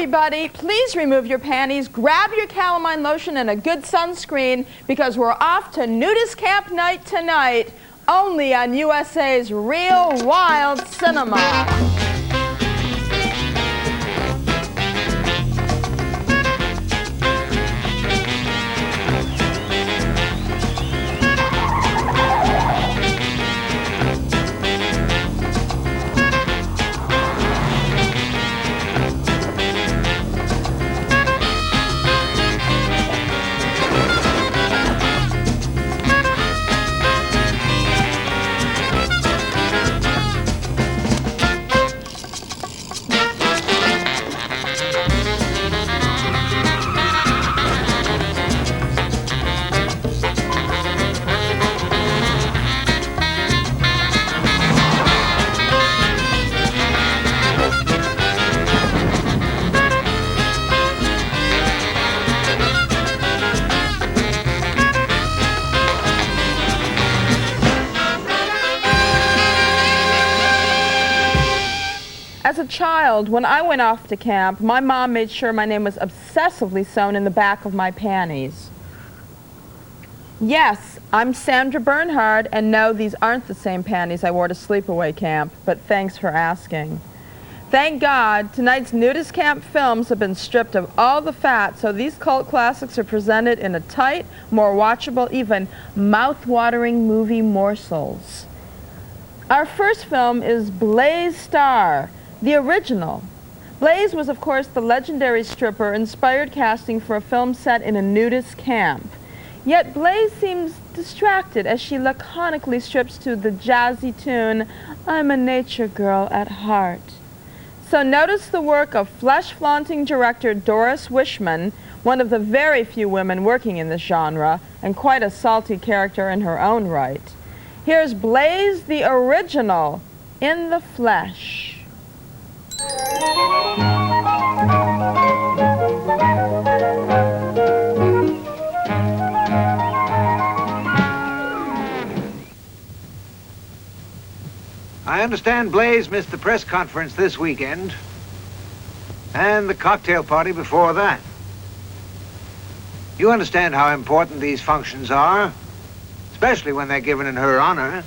everybody, please remove your panties, grab your calamine lotion and a good sunscreen, because we're off to Nudist Camp Night tonight, only on USA's Real Wild Cinema. As a child, when I went off to camp, my mom made sure my name was obsessively sewn in the back of my panties. Yes, I'm Sandra Bernhard, and no, these aren't the same panties I wore to sleepaway camp, but thanks for asking. Thank God, tonight's Nudist Camp films have been stripped of all the fat, so these cult classics are presented in a tight, more watchable, even mouth-watering movie morsels. Our first film is Blaze Starr, the original. Blaze was, of course, the legendary stripper-inspired casting for a film set in a nudist camp. Yet Blaze seems distracted as she laconically strips to the jazzy tune, "I'm a nature girl at heart." So notice the work of flesh-flaunting director Doris Wishman, one of the very few women working in this genre, and quite a salty character in her own right. Here's Blaze the original, in the flesh. I understand Blaze missed the press conference this weekend, and the cocktail party before that. You understand how important these functions are, especially when they're given in her honor.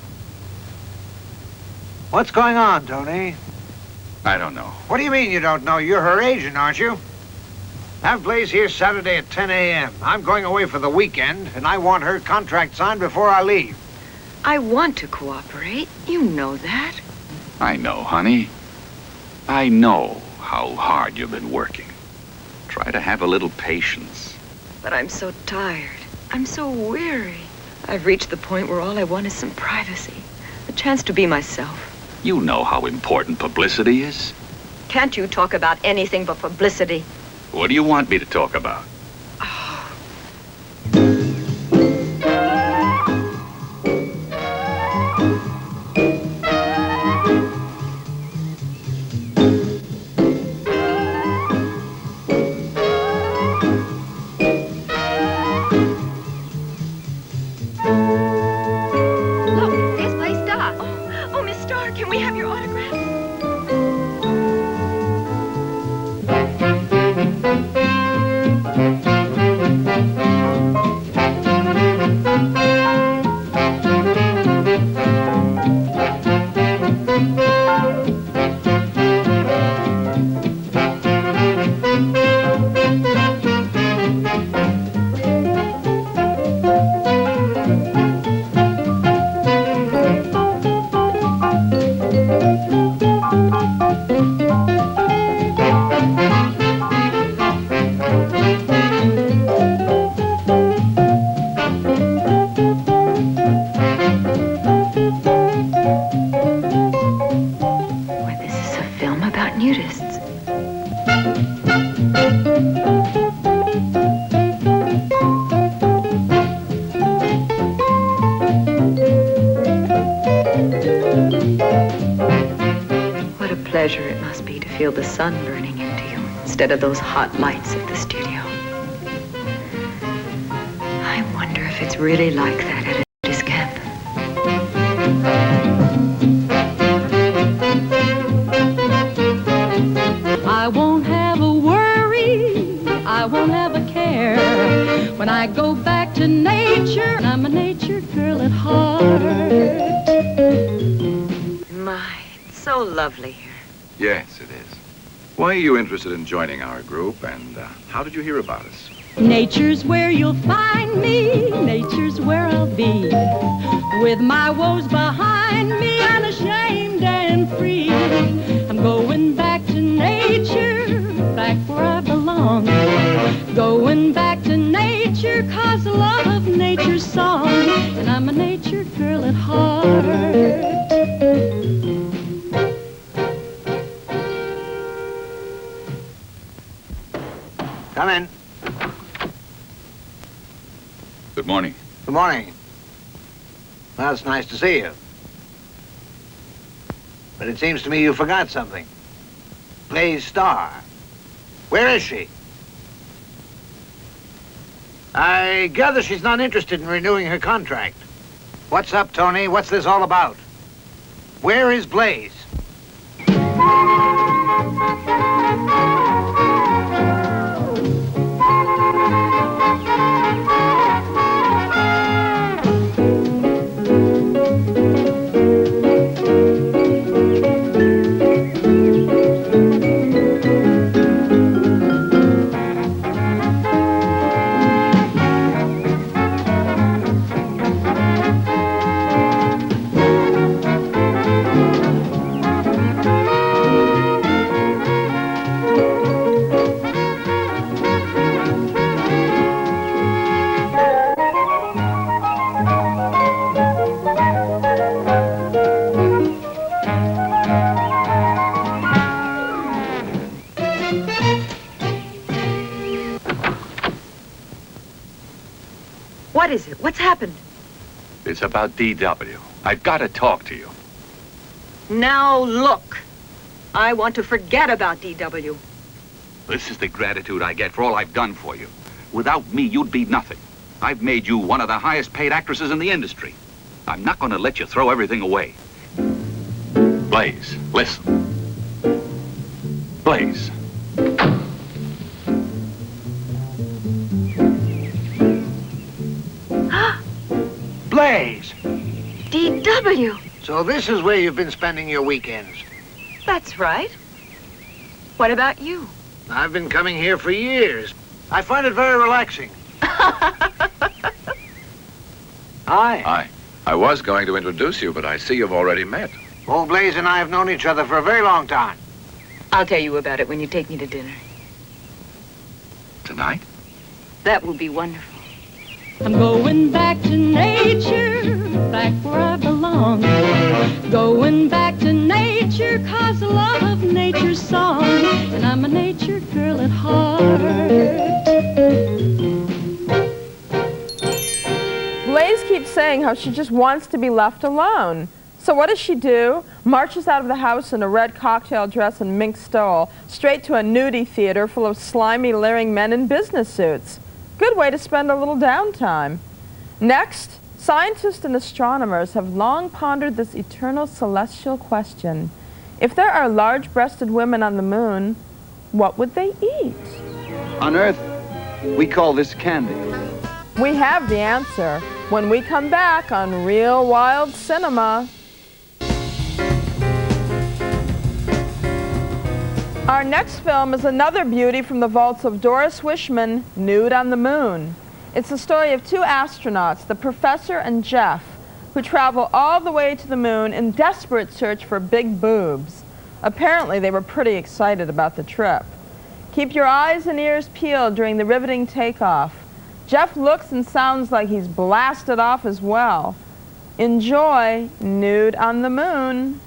What's going on, Tony? I don't know. What do you mean you don't know? You're her agent, aren't you? Have Blaze here Saturday at 10 a.m. I'm going away for the weekend, and I want her contract signed before I leave. I want to cooperate. You know that. I know, honey. I know how hard you've been working. Try to have a little patience. But I'm so tired. I'm so weary. I've reached the point where all I want is some privacy. A chance to be myself. You know how important publicity is. Can't you talk about anything but publicity? What do you want me to talk about? Look, there's my Starr. Oh, Miss Starr, can we have your autograph? Nudists. What a pleasure it must be to feel the sun burning into you instead of those hot lights at the studio. I wonder if it's really like that at a nudist camp. I won't have a word to nature. I'm a nature girl at heart. My, it's so lovely here. Yes, it is. Why are you interested in joining our group, and how did you hear about us? Nature's where you'll find me. Nature's where I'll be. With my woes behind me, unashamed and free. I'm going back to nature, back where I belong. Going back to nature, 'cause I love nature's song. And I'm a nature girl at heart. Come in. Good morning. Good morning. Well, it's nice to see you. But it seems to me you forgot something. Blaze Starr. Where is she? I gather she's not interested in renewing her contract. What's up, Tony? What's this all about? Where is Blaze? What is it? What's happened? It's about DW. I've got to talk to you. Now look. I want to forget about DW. This is the gratitude I get for all I've done for you. Without me, you'd be nothing. I've made you one of the highest paid actresses in the industry. I'm not going to let you throw everything away. Blaze, listen. Blaze. Blaze! DW. So this is where you've been spending your weekends. That's right. What about you? I've been coming here for years. I find it very relaxing. Hi. Hi. I was going to introduce you, but I see you've already met. Old Blaze and I have known each other for a very long time. I'll tell you about it when you take me to dinner. Tonight? That will be wonderful. I'm going back to nature, back where I belong. Going back to nature, 'cause I love nature's song. And I'm a nature girl at heart. Blaze keeps saying how she just wants to be left alone. So what does she do? Marches out of the house in a red cocktail dress and mink stole, straight to a nudie theater full of slimy, leering men in business suits. Good way to spend a little downtime. Next, scientists and astronomers have long pondered this eternal celestial question. If there are large-breasted women on the moon, what would they eat? On Earth, we call this candy. We have the answer when we come back on Real Wild Cinema. Our next film is another beauty from the vaults of Doris Wishman, Nude on the Moon. It's the story of two astronauts, the Professor and Jeff, who travel all the way to the moon in desperate search for big boobs. Apparently, they were pretty excited about the trip. Keep your eyes and ears peeled during the riveting takeoff. Jeff looks and sounds like he's blasted off as well. Enjoy Nude on the Moon.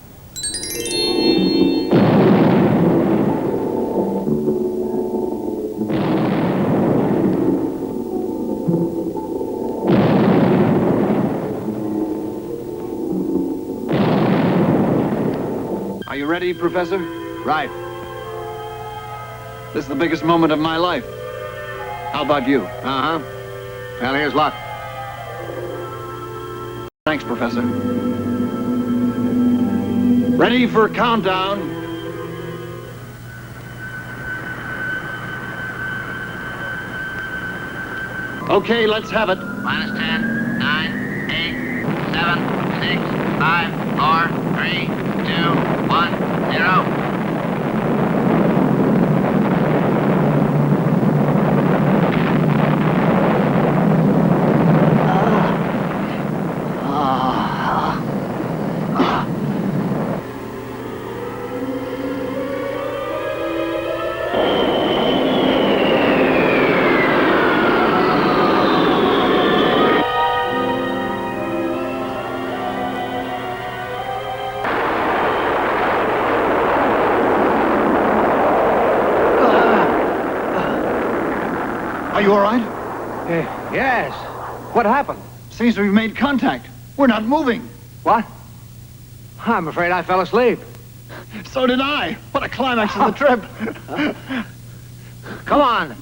Are you ready, Professor? Right. This is the biggest moment of my life. How about you? Uh-huh. Well, here's luck. Thanks, Professor. Ready for countdown. Okay, let's have it. Minus 10, 9, 8, 7, 6, 5, 4, 3, 2, 1, 0. Are you all right? Yes. What happened? Seems we've made contact. We're not moving. What? I'm afraid I fell asleep. So did I. What a climax of the trip. Come on.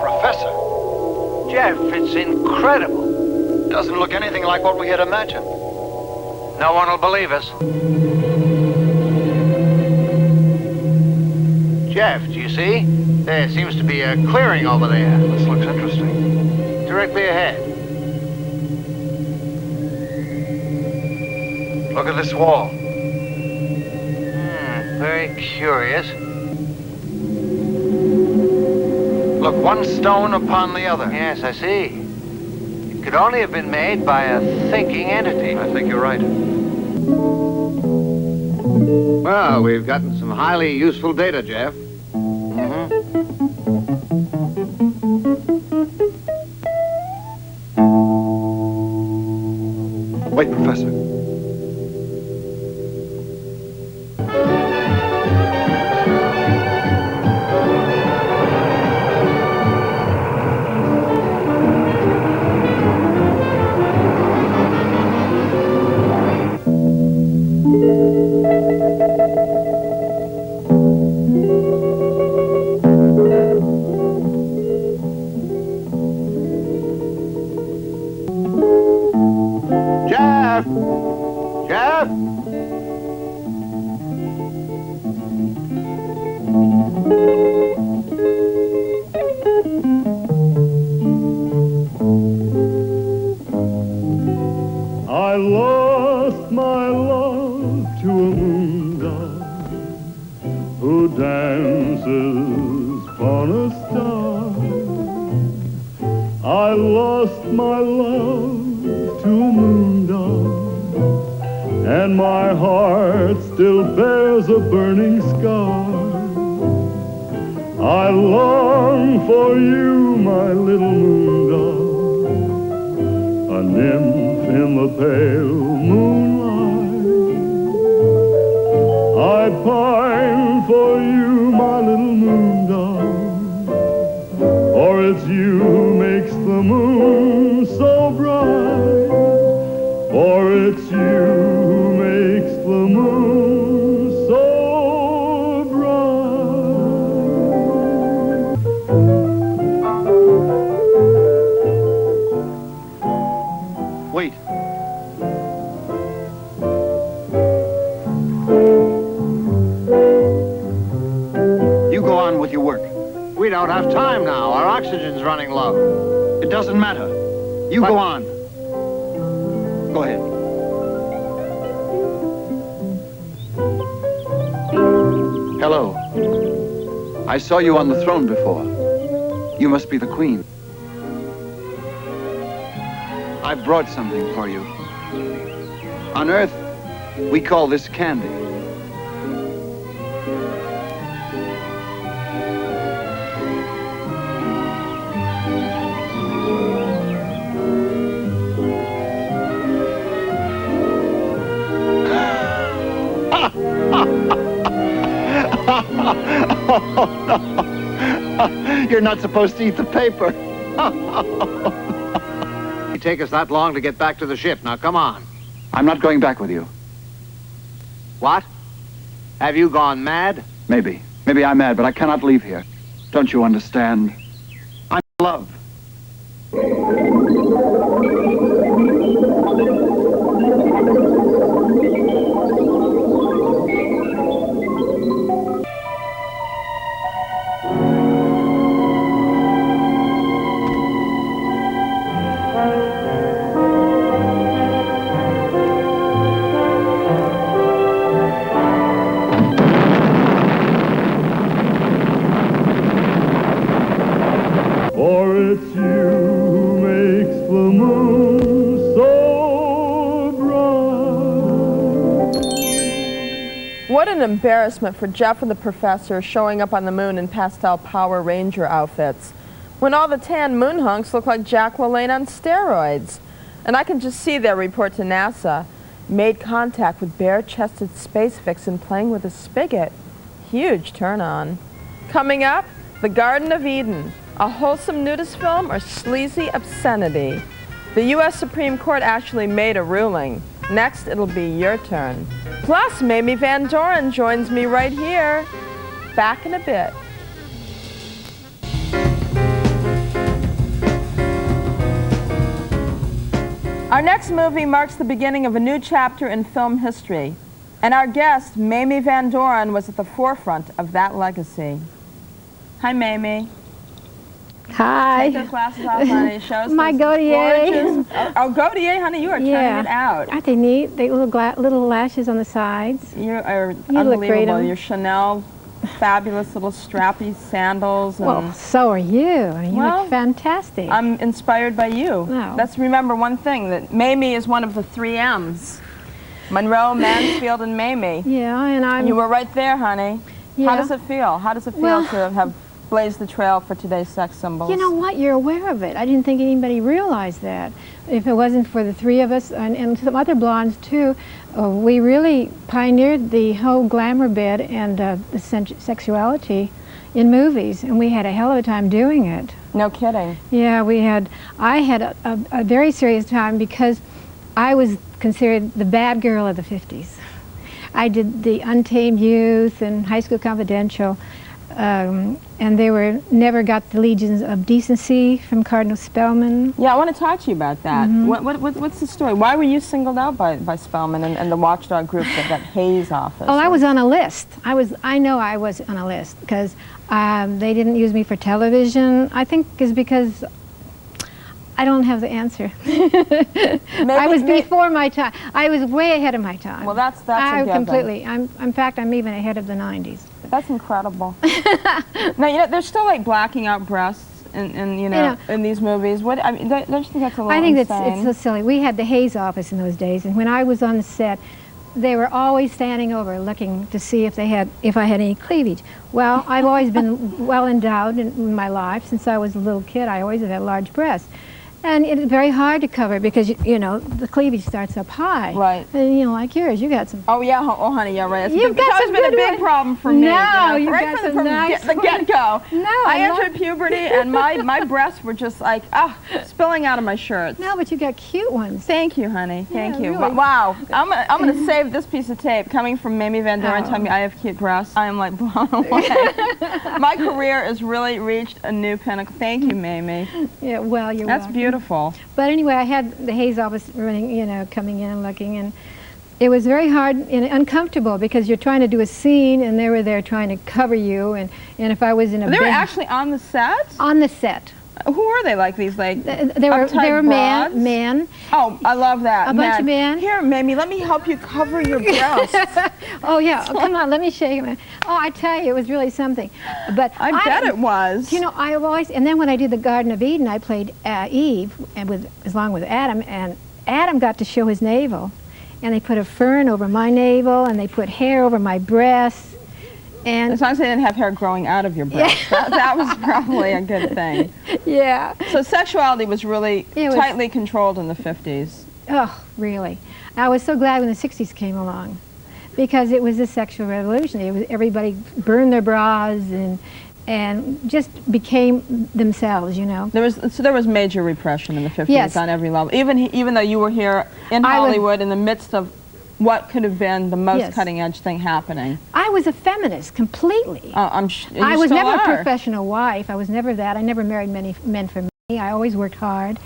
Professor, Jeff, it's incredible. doesn't look anything like what we had imagined. No one will believe us. Jeff, do you see? There seems to be a clearing over there. This looks interesting. Directly ahead. Look at this wall. Very curious. Look, one stone upon the other. Yes, I see. It could only have been made by a thinking entity. I think you're right. Well, we've gotten some highly useful data, Jeff. Wait, Professor. Jeff! Jeff! I lost my love to a moon dove who dances upon a star. I lost my love to a moon dove, and my heart still bears a burning scar. I long for you, my little moon dove, a nymph in the pale moonlight. I pine for you, my little moon dove, for it's you who makes the moon so bright. For it's you who makes the moon so bright. Wait. You go on with your work. We don't have time now. Our oxygen's running low. It doesn't matter. You But- go on. Go ahead. Hello. I saw you on the throne before. You must be the queen. I brought something for you. On Earth, we call this candy. You're not supposed to eat the paper. It take us that long to get back to the ship. Now, come on. I'm not going back with you. What? Have you gone mad? Maybe. Maybe I'm mad, but I cannot leave here. Don't you understand? I'm in love. for it's you who makes the moon so bright. What an embarrassment for Jeff and the professor showing up on the moon in pastel Power Ranger outfits, when all the tan moon hunks look like Jack LaLanne on steroids. And I can just see their report to NASA. Made contact with bare-chested space vixen playing with a spigot. Huge turn-on. Coming up, The Garden of Eden, a wholesome nudist film or sleazy obscenity. The U.S. Supreme Court actually made a ruling. Next, it'll be your turn. Plus, Mamie Van Doren joins me right here. Back in a bit. Our next movie marks the beginning of a new chapter in film history, and our guest, Mamie Van Doren, was at the forefront of that legacy. Hi, Mamie. Hi. Take those glasses off, honey. Show us My those Gautier. gorgeous- Oh, Gautier, honey, you are turning it out. Aren't they neat? They little lashes on the sides. You are You look great unbelievable. on- Your Chanel, fabulous little strappy sandals. And Well, so are you. You Well, look fantastic. I'm inspired by you. Oh. Let's remember one thing, that Mamie is one of the 3 M's. Monroe, Mansfield, and Mamie. Yeah, and I'm... You were right there, honey. Yeah. How does it feel? How does it feel Well- to have blazed the trail for today's sex symbols? You know what? You're aware of it. I didn't think anybody realized that. If it wasn't for the 3 of us, and some other blondes too, we really pioneered the whole glamour bit and the sexuality in movies, and we had a hell of a time doing it. No kidding. Yeah, I had a very serious time because I was considered the bad girl of the 50s. I did the Untamed Youth and High School Confidential, and they never got the Legions of Decency from Cardinal Spellman. Yeah, I want to talk to you about that. Mm-hmm. What's the story? Why were you singled out by Spellman and the watchdog group that Hayes office? Oh, I was on a list. I know I was on a list because they didn't use me for television. I think is because I don't have the answer. I was before my time. I was way ahead of my time. Well, that's a given. Completely. In fact, I'm even ahead of the 90s. That's incredible. Now, you know, they're still like blacking out breasts in these movies. What I mean, don't you think that's a little I think insane? it's so silly. We had the Hayes office in those days, and when I was on the set, they were always standing over looking to see if I had any cleavage. Well, I've always been well endowed in my life. Since I was a little kid, I always have had large breasts. And it's very hard to cover because, you know, the cleavage starts up high. Right. And, you know, like yours, you got some... Oh, yeah. Oh, honey, yeah, right. You've got it's some been a good big ones. problem for me. No, you know, you've right got from some nice the get-go. No, I entered puberty, and my breasts were just like, spilling out of my shirts. No, but you got cute ones. Thank you, honey. Thank you. really. Wow. I'm going to save this piece of tape coming from Mamie Van Doren telling me I have cute breasts. I am like blown away. My career has really reached a new pinnacle. Thank you, Mamie. Yeah, well, you're That's welcome. beautiful. But anyway, I had the Hayes office running, you know, coming in and looking, and it was very hard and uncomfortable because you're trying to do a scene, and they were there trying to cover you, and if I was in a They were bed- actually on the set? on the set. Who were they, like these, like, They were uptight broads? men. Oh, I love that. A bunch of men. Here, Mamie, let me help you cover your breasts. Oh yeah, come on, let me shake them. Oh, I tell you, it was really something. But I bet it was. You know, I always, and then when I did the Garden of Eden, I played Eve, and along with Adam, and Adam got to show his navel, and they put a fern over my navel, and they put hair over my breasts, and As long as they didn't have hair growing out of your breasts. That was probably a good thing. yeah. So sexuality was really It was- tightly controlled in the 50s. Oh, really? I was so glad when the 60s came along, because it was a sexual revolution. It was, everybody burned their bras and just became themselves, you know. There was major repression in the 50s Yes. on every level. Even though you were here in I was- Hollywood in the midst of what could have been the most Yes. cutting edge thing happening. I was a feminist completely. I was never a professional wife. I was never that. I never married many men for me. I always worked hard,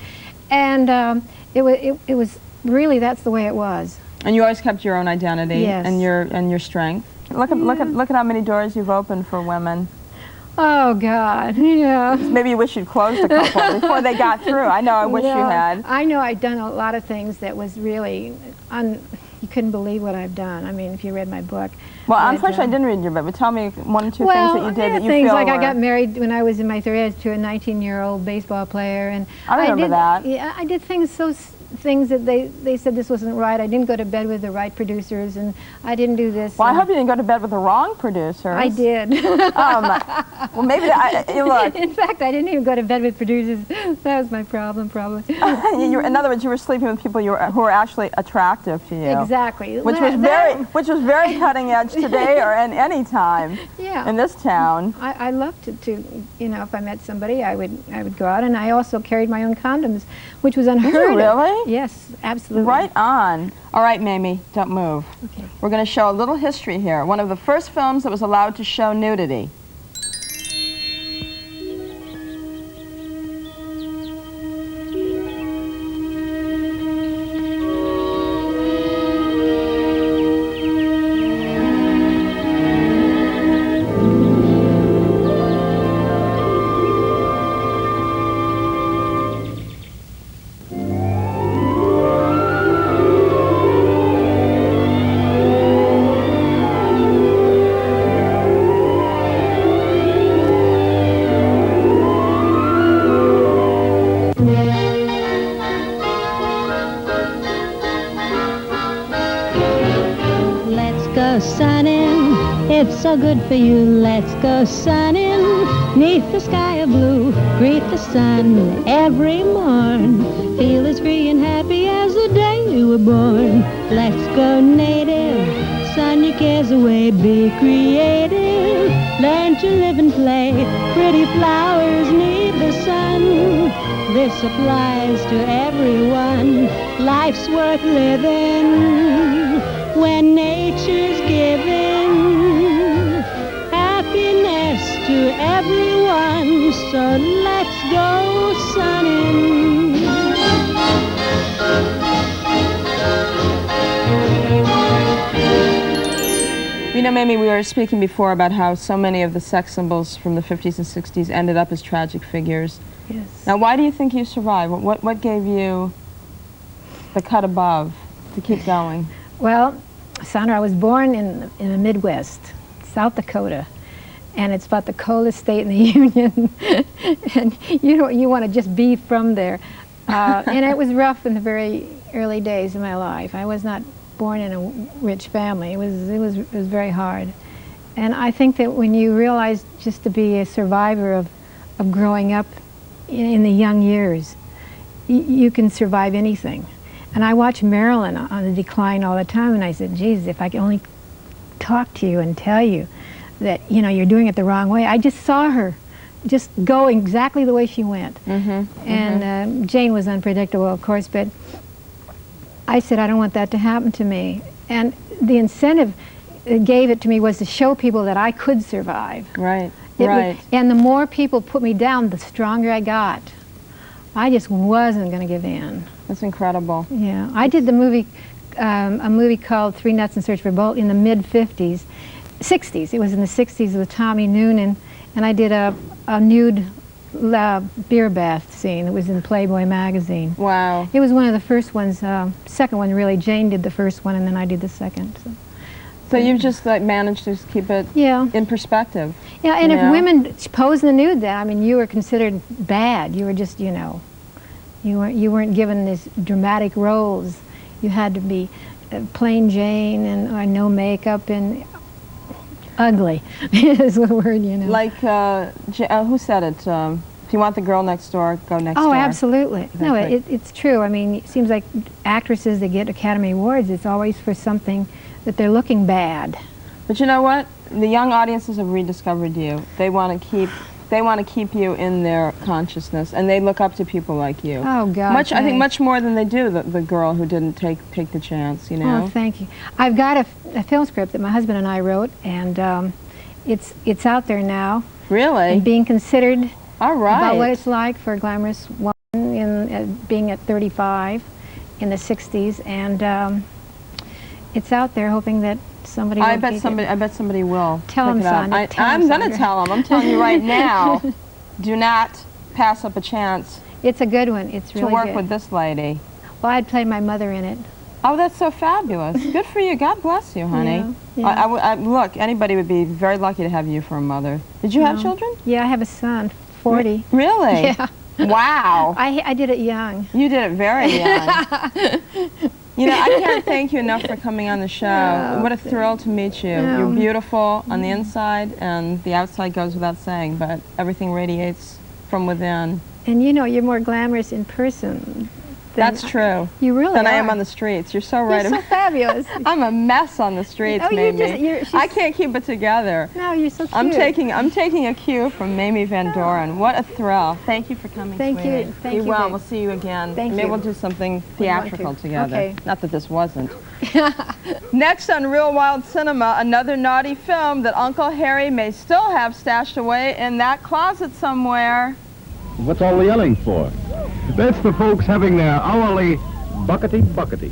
and it was really, that's the way it was. And you always kept your own identity Yes. and your strength. Look at how many doors you've opened for women. Oh God, yeah. Maybe you wish you'd closed a couple before they got through. I know, I wish you No, had. I know I'd done a lot of things that was really, you couldn't believe what I've done. I mean, if you read my book. Well, But, unfortunately, I didn't read your book, but tell me one or two well, things that you did that you things feel like I were- got married when I was in my 30s to a 19-year-old baseball player, and I remember did, that. Yeah, I did things that they said this wasn't right. I didn't go to bed with the right producers, and I didn't do this. Well, I and hope you didn't go to bed with the wrong producers. I did. Well, maybe you look. In fact, I didn't even go to bed with producers. That was my problem, probably. In other words, you were sleeping with people who were actually attractive to you. Exactly. Which was very cutting edge today or in any time. Yeah. In this town. I loved to, you know, if I met somebody, I would go out, and I also carried my own condoms, which was unheard Did you of. really? Yes, absolutely. Right on. All right, Mamie, don't move. Okay. We're going to show a little history here. One of the first films that was allowed to show nudity. go sunning, it's so good for you. Let's go sunning, neath the sky of blue. Greet the sun every morn. Feel as free and happy as the day you were born. Let's go native, sun your cares away. Be creative, learn to live and play. Pretty flowers need the sun. This applies to everyone. Life's worth living when nature's giving happiness to everyone. So let's go sunning. You know, Mamie, we were speaking before about how so many of the sex symbols from the 50s and 60s ended up as tragic figures. Yes. Now, why do you think you survived? What gave you the cut above to keep going? Well, Sandra, I was born in the Midwest, South Dakota, and it's about the coldest state in the Union. And you want to just be from there. And it was rough in the very early days of my life. I was not born in a rich family. It was very hard. And I think that when you realize just to be a survivor of growing up in the young years, you can survive anything. And I watched Marilyn on the decline all the time, and I said, geez, if I could only talk to you and tell you that, you're doing it the wrong way. I just saw her just go exactly the way she went. Mm-hmm. And Jane was unpredictable, of course, but I said, I don't want that to happen to me. And the incentive it gave it to me was to show people that I could survive. Right, right. And the more people put me down, the stronger I got. I just wasn't going to give in. That's incredible. Yeah, I did the movie, a movie called Three Nuts in Search for a Bolt in the mid-50s, 60s. It was in the 60s with Tommy Noonan, and I did a nude beer bath scene. It was in Playboy magazine. Wow. It was one of the first ones. Second one, really. Jane did the first one, and then I did the second. So you've just managed to keep it in perspective. Yeah, and if women pose in the nude, then I mean, you were considered bad. You were just, you weren't given these dramatic roles. You had to be plain Jane and no makeup and ugly is the word, Like, who said it? If you want the girl next door, go next door. Oh, absolutely. Exactly. No, it's true. I mean, it seems like actresses that get Academy Awards, it's always for something that they're looking bad. But you know what? The young audiences have rediscovered you. They want to keep you in their consciousness, and they look up to people like you. Oh God! I think much more than they do the girl who didn't take the chance. Oh, thank you. I've got a film script that my husband and I wrote, and it's out there now. Really? And being considered. All right. About what it's like for a glamorous woman in being at 35 in the 60s, and it's out there, hoping that somebody. I bet somebody will. Tell him, Sandra. I'm going to tell him. I'm telling you right now. Do not pass up a chance. It's a good one. It's really to work good. with this lady. Well, I'd played my mother in it. Oh, that's so fabulous. Good for you. God bless you, honey. Yeah, yeah. Look, anybody would be very lucky to have you for a mother. Did you have children? Yeah, I have a son, 40. Really? Yeah. Wow. I did it young. You did it very young. You know, I can't thank you enough for coming on the show. Oh, What a thrill to meet you. You're beautiful on the inside, and the outside goes without saying, but everything radiates from within. And you know, you're more glamorous in person. That's true. You really Than are. I am on the streets. You're so right. You're so fabulous. I'm a mess on the streets, Oh, Mamie. I can't keep it together. No, you're so cute. I'm taking a cue from Mamie Van Doren. What a thrill. Thank you for coming, Thank sweetie. you. Thank you, Be well. babe. We'll see you again. Thank Maybe you. we'll do something want theatrical to. together. Okay. Not that this wasn't. Next on Real Wild Cinema, another naughty film that Uncle Harry may still have stashed away in that closet somewhere. What's all the yelling for? That's the folks having their hourly buckety-buckety.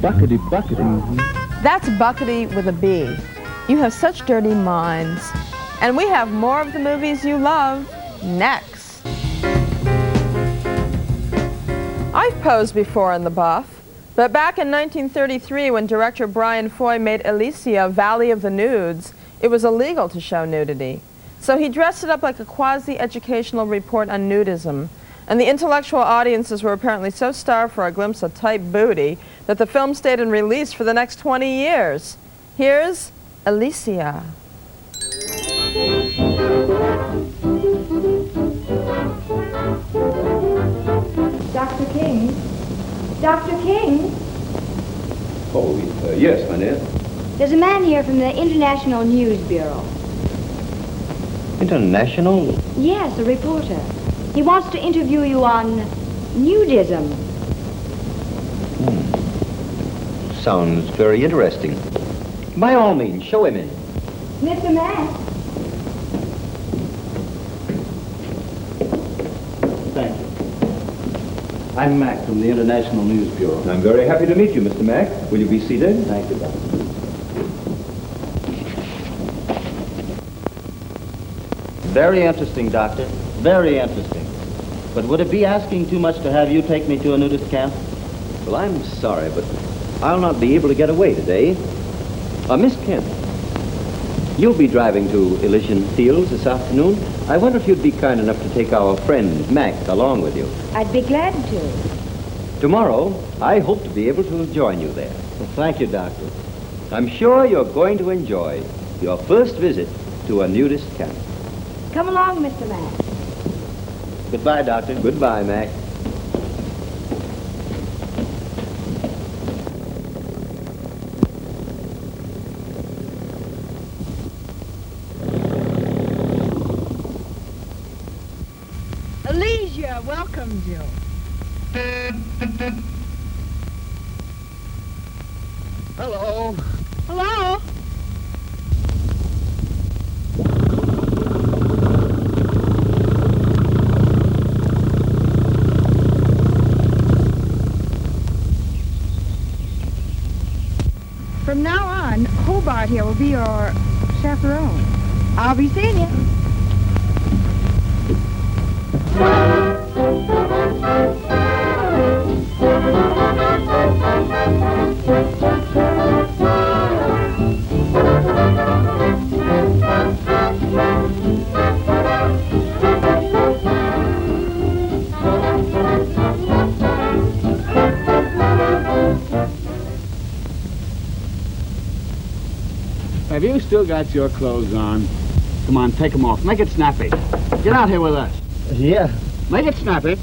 Buckety-buckety. That's Buckety with a B. You have such dirty minds. And we have more of the movies you love next. I've posed before in the buff, but back in 1933 when director Brian Foy made Alicia Valley of the Nudes, it was illegal to show nudity. So he dressed it up like a quasi-educational report on nudism, and the intellectual audiences were apparently so starved for a glimpse of tight booty that the film stayed in release for the next 20 years. Here's Alicia. Dr. King? Dr. King? Oh, yes, my dear. There's a man here from the International News Bureau. International? Yes, a reporter. He wants to interview you on nudism. Sounds very interesting. By all means, show him in. Mr. Mack? Thank you. I'm Mack from the International News Bureau. I'm very happy to meet you, Mr. Mack. Will you be seated? Thank you, Doctor. Very interesting, Doctor. Very interesting. But would it be asking too much to have you take me to a nudist camp? Well, I'm sorry, but I'll not be able to get away today. Miss Kent, you'll be driving to Elysian Fields this afternoon. I wonder if you'd be kind enough to take our friend Mac along with you. I'd be glad to. Tomorrow, I hope to be able to join you there. Well, thank you, Doctor. I'm sure you're going to enjoy your first visit to a nudist camp. Come along, Mr. Mack. Goodbye, Doctor. Goodbye, Mac. Alicia welcomes you. Hello. Hello? From now on, Hobart here will be your chaperone. I'll be seeing you. Have you still got your clothes on? Come on, take them off. Make it snappy. Get out here with us. Yeah. Make it snappy.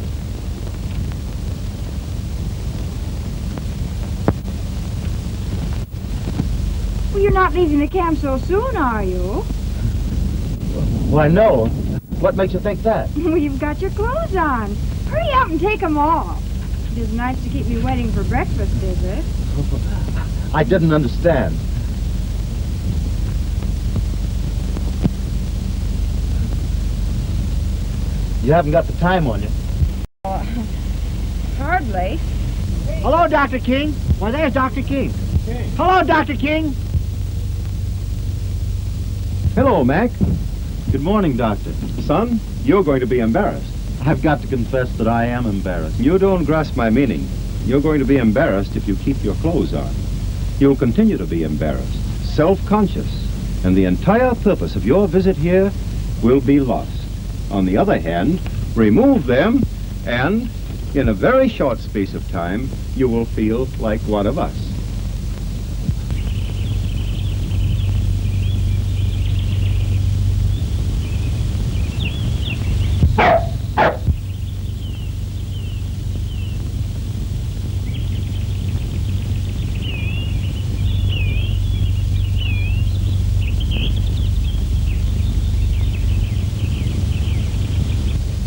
Well, you're not leaving the camp so soon, are you? Why, no. What makes you think that? Well, you've got your clothes on. Hurry up and take them off. It isn't nice to keep me waiting for breakfast, is it? I didn't understand. You haven't got the time on you. Hardly. Hello, Dr. King. Why, there's Dr. King. Hello, Dr. King. Hello, Mac. Good morning, Doctor. Son, you're going to be embarrassed. I've got to confess that I am embarrassed. You don't grasp my meaning. You're going to be embarrassed if you keep your clothes on. You'll continue to be embarrassed, self-conscious, and the entire purpose of your visit here will be lost. On the other hand, remove them, and in a very short space of time, you will feel like one of us.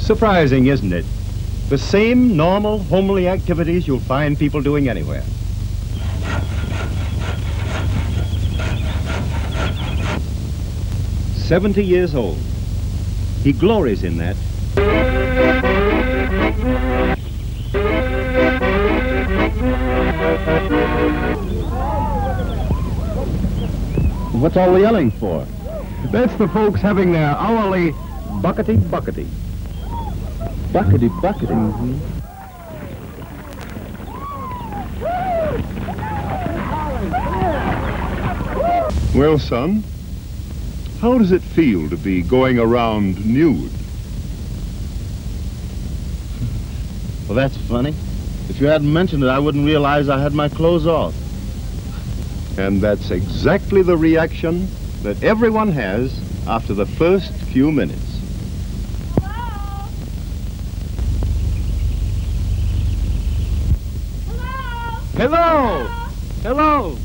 Surprising, isn't it? The same normal, homely activities you'll find people doing anywhere. "70 years old. He glories in that. What's all the yelling for? That's the folks having their hourly buckety-buckety. Buckety-buckety. Mm-hmm. Well, son, how does it feel to be going around nude? Well, that's funny. If you hadn't mentioned it, I wouldn't realize I had my clothes off. And that's exactly the reaction that everyone has after the first few minutes. Hello! Hello!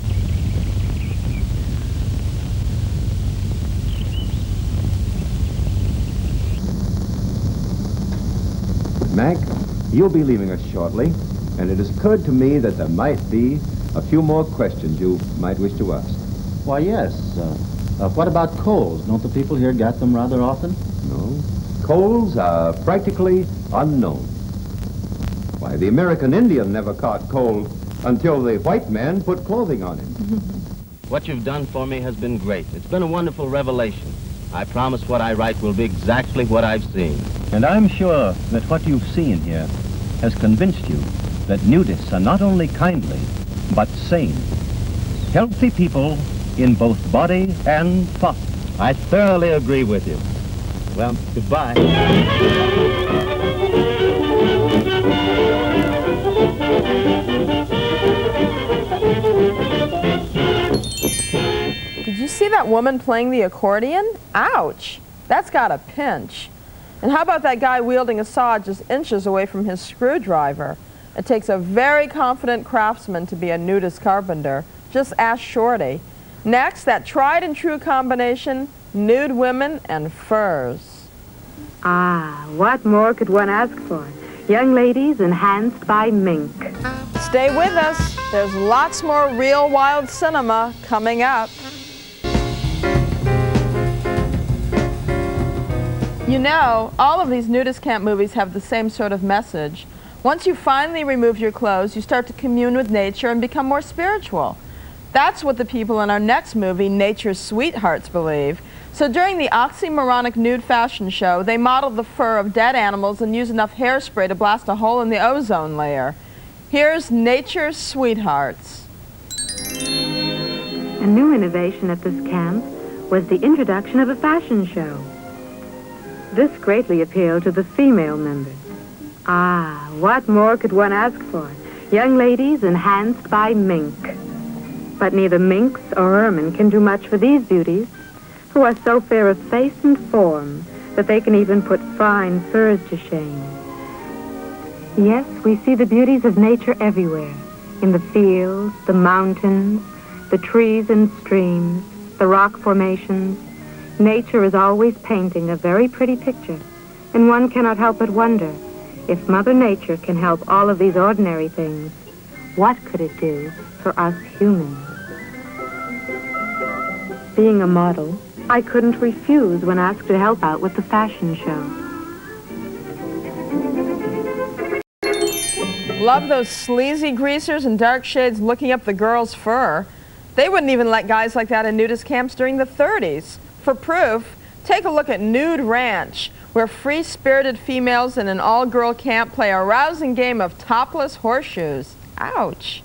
Mac, you'll be leaving us shortly, and it has occurred to me that there might be a few more questions you might wish to ask. Why, yes. What about coals? Don't the people here get them rather often? No. Coals are practically unknown. Why, the American Indian never caught cold until the white man put clothing on him. What you've done for me has been great. It's been a wonderful revelation. I promise what I write will be exactly what I've seen. And I'm sure that what you've seen here has convinced you that nudists are not only kindly, but sane. Healthy people in both body and thought. I thoroughly agree with you. Well, goodbye. Did you see that woman playing the accordion? Ouch! That's got a pinch. And how about that guy wielding a saw just inches away from his screwdriver? It takes a very confident craftsman to be a nudist carpenter. Just ask Shorty. Next, that tried and true combination, nude women and furs. Ah, what more could one ask for? Young ladies enhanced by mink. Stay with us. There's lots more real wild cinema coming up. You know, all of these nudist camp movies have the same sort of message. Once you finally remove your clothes, you start to commune with nature and become more spiritual. That's what the people in our next movie, Nature's Sweethearts, believe. So during the oxymoronic nude fashion show, they modeled the fur of dead animals and used enough hairspray to blast a hole in the ozone layer. Here's Nature's Sweethearts. A new innovation at this camp was the introduction of a fashion show. This greatly appealed to the female members. Ah, what more could one ask for? Young ladies enhanced by mink. But neither minks or ermine can do much for these beauties, who are so fair of face and form that they can even put fine furs to shame. Yes, we see the beauties of nature everywhere, in the fields, the mountains, the trees and streams, the rock formations. Nature is always painting a very pretty picture, and one cannot help but wonder, if Mother Nature can help all of these ordinary things, what could it do for us humans? Being a model, I couldn't refuse when asked to help out with the fashion show. Love those sleazy greasers in dark shades looking up the girls' fur. They wouldn't even let guys like that in nudist camps during the 30s. For proof, take a look at Nude Ranch, where free-spirited females in an all-girl camp play a rousing game of topless horseshoes. Ouch.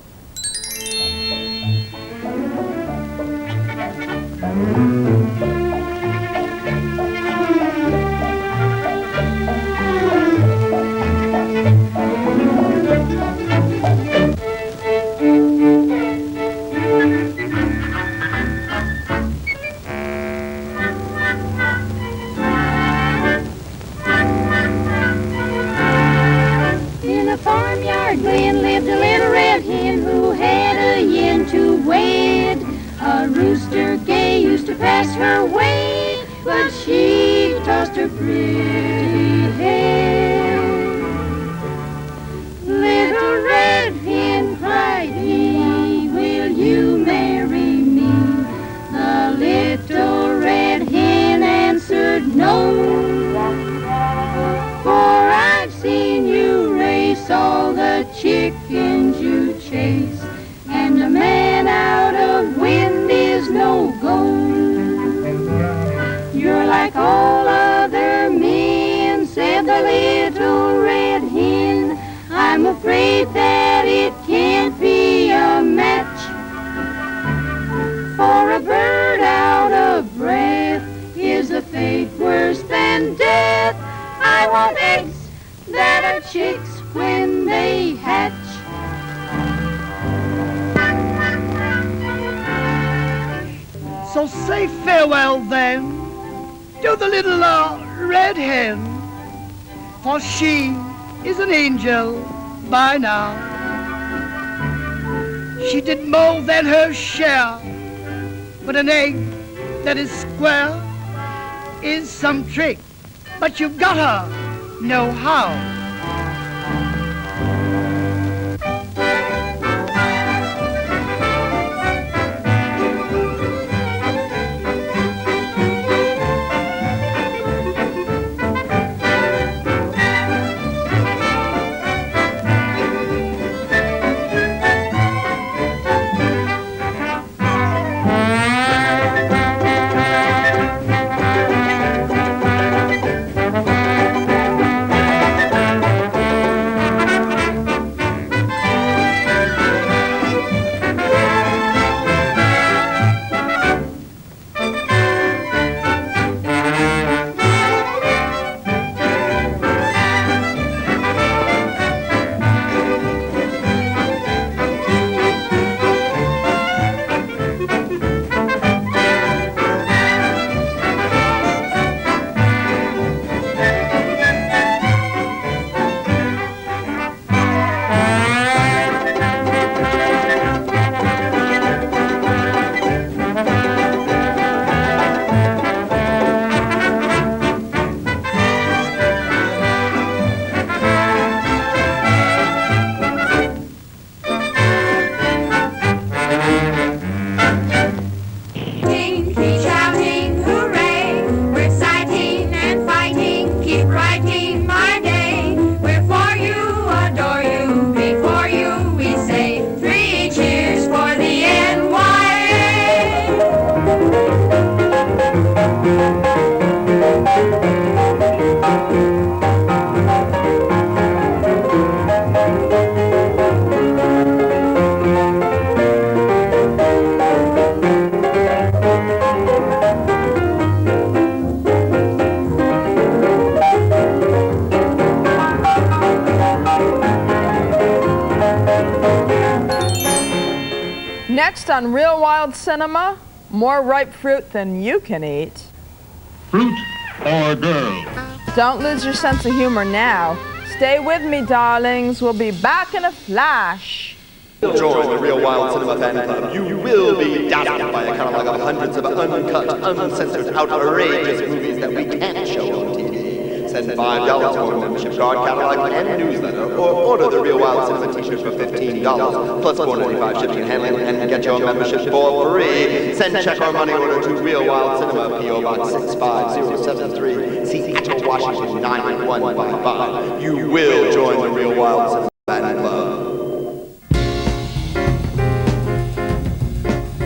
In a farmyard glen lived a little red hen who had a yen to wed. A rooster gay used to pass her way, but she tossed her pretty head. Little red hen cried he, will you marry me? The little red hen answered no. For I've seen you race all the chickens you chase, and a man out of wind is no go. You're like all other men, said the little red hen. I'm afraid that it can't be a match. For a bird out of breath is a fate worse than death. I want eggs that are chicks when they hatch. So say farewell then to the little red hen, for she is an angel by now. She did more than her share, but an egg that is square is some trick. But you've gotta know how. Next on Real Wild Cinema, more ripe fruit than you can eat. Fruit or girl? Don't lose your sense of humor now. Stay with me, darlings. We'll be back in a flash. Join the Real Wild Cinema Fan Club. You will be dazzled by a catalog of hundreds of uncut, uncensored, outrageous movies that we can't show on TV. Send $5 for a membership card, catalog, and newsletter, or order the Real Wild Cinema t-shirt for $15, plus $4.95 shipping and handling, and get your membership for free. Send check or money order to Real Wild Cinema, P.O. Box 65073, Seattle, Washington 91155. You will join the Real Wild Cinema Fan Club.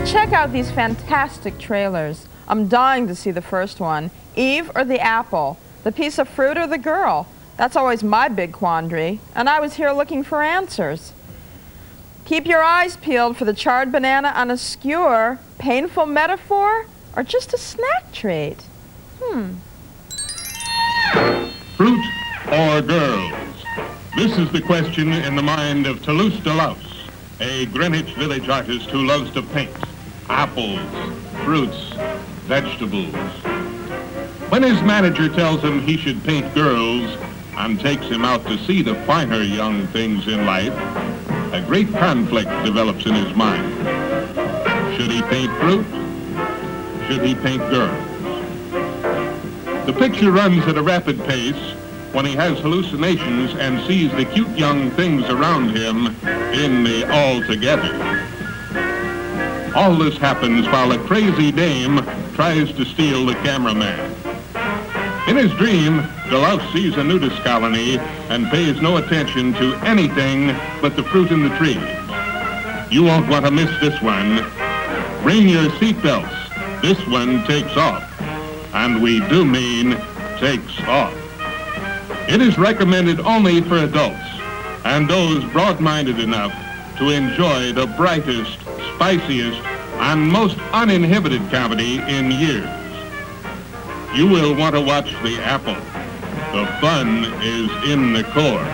Check out these fantastic trailers. I'm dying to see the first one. Eve or the apple? The piece of fruit or the girl? That's always my big quandary, and I was here looking for answers. Keep your eyes peeled for the charred banana on a skewer, painful metaphor, or just a snack treat? Fruit or girls? This is the question in the mind of Toulouse Delouse, a Greenwich Village artist who loves to paint apples, fruits, vegetables. When his manager tells him he should paint girls and takes him out to see the finer young things in life, a great conflict develops in his mind. Should he paint fruit? Should he paint girls? The picture runs at a rapid pace when he has hallucinations and sees the cute young things around him in the all-together. All this happens while a crazy dame tries to steal the cameraman. In his dream, Delouse sees a nudist colony and pays no attention to anything but the fruit in the trees. You won't want to miss this one. Bring your seatbelts. This one takes off. And we do mean takes off. It is recommended only for adults and those broad-minded enough to enjoy the brightest, spiciest, and most uninhibited comedy in years. You will want to watch The Apple. The fun is in the core.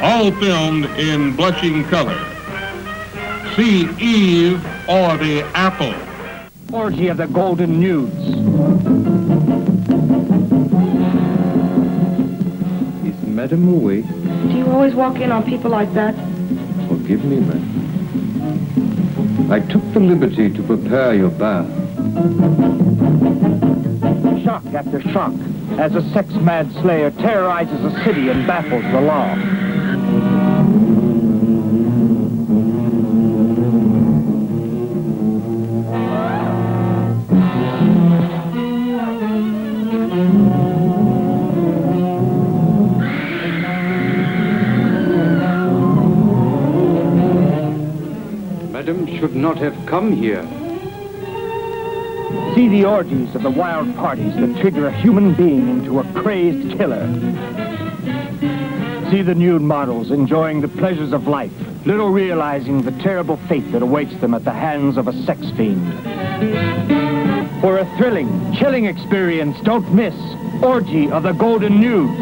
All filmed in blushing color. See Eve or The Apple. Orgy of the Golden Nudes. Is Madam awake? Do you always walk in on people like that? Forgive me, Madam. I took the liberty to prepare your bath. Shock after shock, as a sex-mad slayer terrorizes a city and baffles the law. Madam should not have come here. See the orgies of the wild parties that trigger a human being into a crazed killer. See the nude models enjoying the pleasures of life, little realizing the terrible fate that awaits them at the hands of a sex fiend. For a thrilling, chilling experience, don't miss Orgy of the Golden Nudes.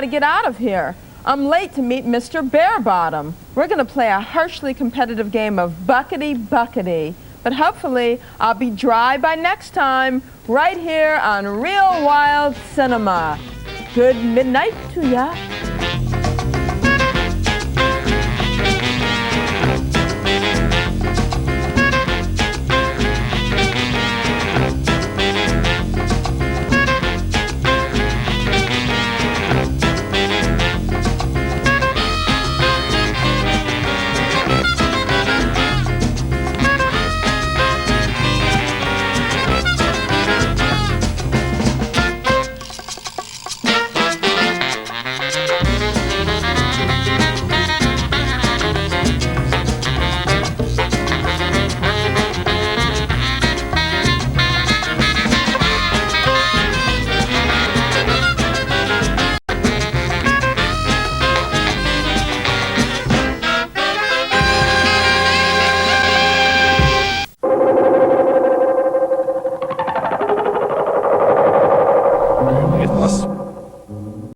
To get out of here. I'm late to meet Mr. Barebottom. We're going to play a harshly competitive game of buckety-buckety. But hopefully, I'll be dry by next time, right here on Real Wild Cinema. Good midnight to ya. With a